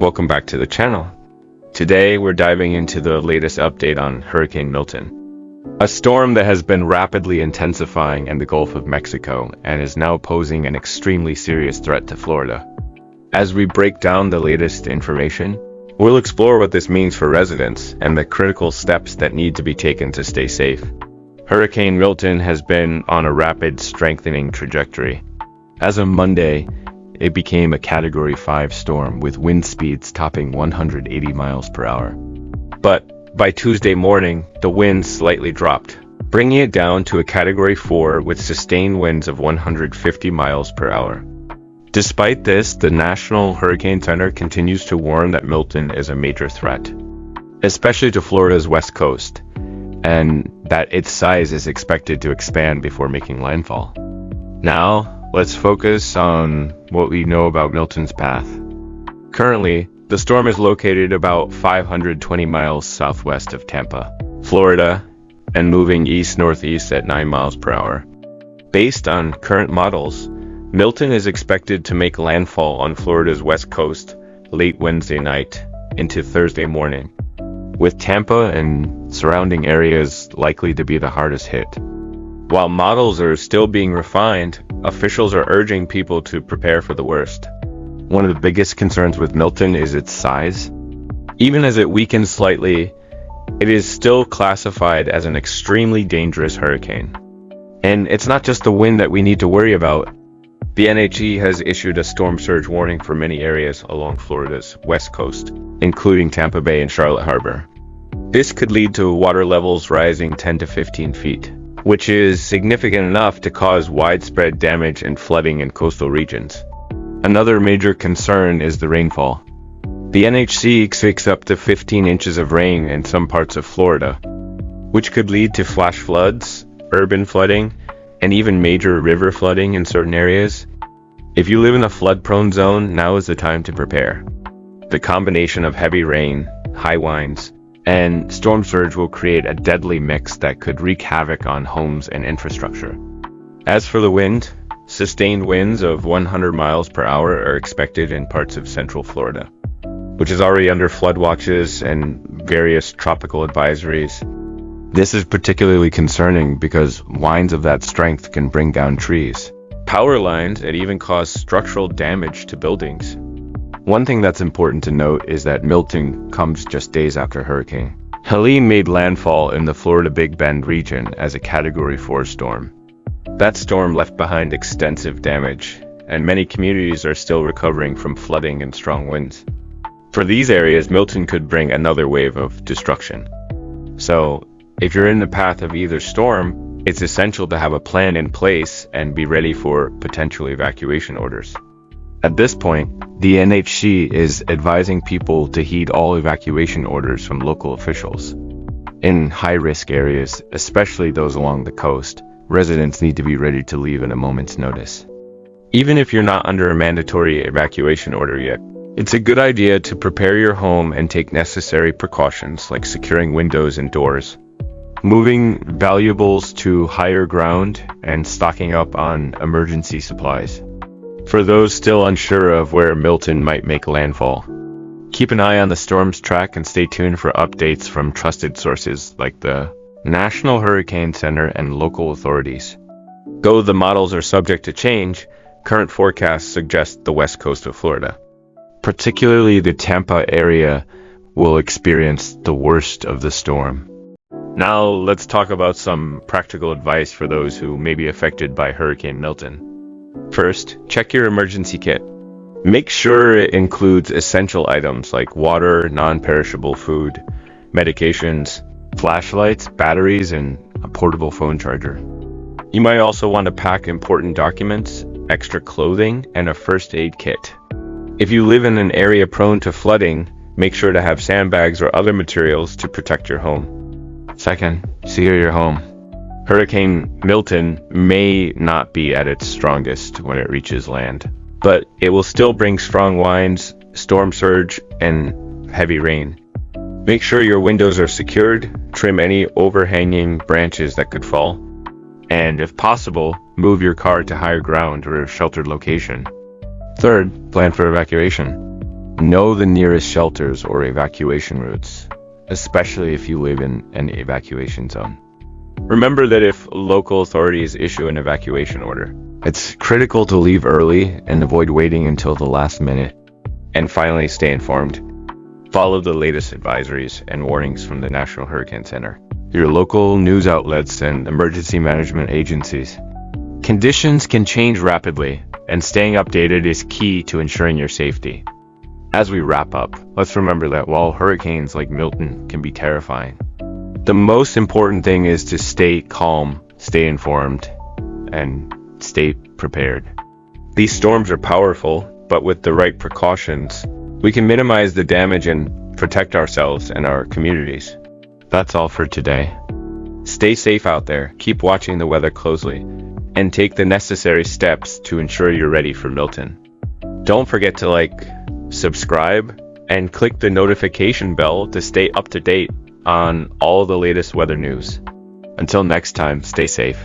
Welcome back to the channel. Today we're diving into the latest update on Hurricane Milton, a storm that has been rapidly intensifying in the Gulf of Mexico and is now posing an extremely serious threat to Florida. As we break down the latest information, we'll explore what this means for residents and the critical steps that need to be taken to stay safe. Hurricane Milton has been on a rapid strengthening trajectory. As of Monday, it became a Category 5 storm with wind speeds topping 180 miles per hour. But by Tuesday morning, the wind slightly dropped, bringing it down to a Category 4 with sustained winds of 150 miles per hour. Despite this, the National Hurricane Center continues to warn that Milton is a major threat, especially to Florida's west coast, and that its size is expected to expand before making landfall. Now, let's focus on what we know about Milton's path. Currently, the storm is located about 520 miles southwest of Tampa, Florida, and moving east-northeast at 9 miles per hour. Based on current models, Milton is expected to make landfall on Florida's west coast late Wednesday night into Thursday morning, with Tampa and surrounding areas likely to be the hardest hit. While models are still being refined, officials are urging people to prepare for the worst. One of the biggest concerns with Milton is its size. Even as it weakens slightly, it is still classified as an extremely dangerous hurricane. And it's not just the wind that we need to worry about. The NHE has issued a storm surge warning for many areas along Florida's west coast, including Tampa Bay and Charlotte Harbor. This could lead to water levels rising 10 to 15 feet. Which is significant enough to cause widespread damage and flooding in coastal regions. Another major concern is the rainfall. The NHC expects up to 15 inches of rain in some parts of Florida, which could lead to flash floods, urban flooding, and even major river flooding in certain areas. If you live in a flood-prone zone, now is the time to prepare. The combination of heavy rain, high winds, and storm surge will create a deadly mix that could wreak havoc on homes and infrastructure. As for the wind, sustained winds of 100 miles per hour are expected in parts of central Florida, which is already under flood watches and various tropical advisories. This is particularly concerning because winds of that strength can bring down trees, power lines, and even cause structural damage to buildings. One thing that's important to note is that Milton comes just days after Hurricane Helene made landfall in the Florida Big Bend region as a Category 4 storm. That storm left behind extensive damage, and many communities are still recovering from flooding and strong winds. For these areas, Milton could bring another wave of destruction. So, if you're in the path of either storm, it's essential to have a plan in place and be ready for potential evacuation orders. At this point, the NHC is advising people to heed all evacuation orders from local officials. In high-risk areas, especially those along the coast, residents need to be ready to leave at a moment's notice. Even if you're not under a mandatory evacuation order yet, it's a good idea to prepare your home and take necessary precautions like securing windows and doors, moving valuables to higher ground, and stocking up on emergency supplies. For those still unsure of where Milton might make landfall, keep an eye on the storm's track and stay tuned for updates from trusted sources like the National Hurricane Center and local authorities. Though the models are subject to change, current forecasts suggest the west coast of Florida, particularly the Tampa area, will experience the worst of the storm. Now let's talk about some practical advice for those who may be affected by Hurricane Milton. First, check your emergency kit. Make sure it includes essential items like water, non-perishable food, medications, flashlights, batteries, and a portable phone charger. You might also want to pack important documents, extra clothing, and a first aid kit. If you live in an area prone to flooding, make sure to have sandbags or other materials to protect your home. Second, secure your home. Hurricane Milton may not be at its strongest when it reaches land, but it will still bring strong winds, storm surge, and heavy rain. Make sure your windows are secured, trim any overhanging branches that could fall, and if possible, move your car to higher ground or a sheltered location. Third, plan for evacuation. Know the nearest shelters or evacuation routes, especially if you live in an evacuation zone. Remember that if local authorities issue an evacuation order, it's critical to leave early and avoid waiting until the last minute. And finally, stay informed. Follow the latest advisories and warnings from the National Hurricane Center, your local news outlets, and emergency management agencies. Conditions can change rapidly, and staying updated is key to ensuring your safety. As we wrap up, let's remember that while hurricanes like Milton can be terrifying, the most important thing is to stay calm, stay informed, and stay prepared. These storms are powerful, but with the right precautions, we can minimize the damage and protect ourselves and our communities. That's all for today. Stay safe out there, keep watching the weather closely, and take the necessary steps to ensure you're ready for Milton. Don't forget to like, subscribe, and click the notification bell to stay up to date on all the latest weather news. Until next time, stay safe.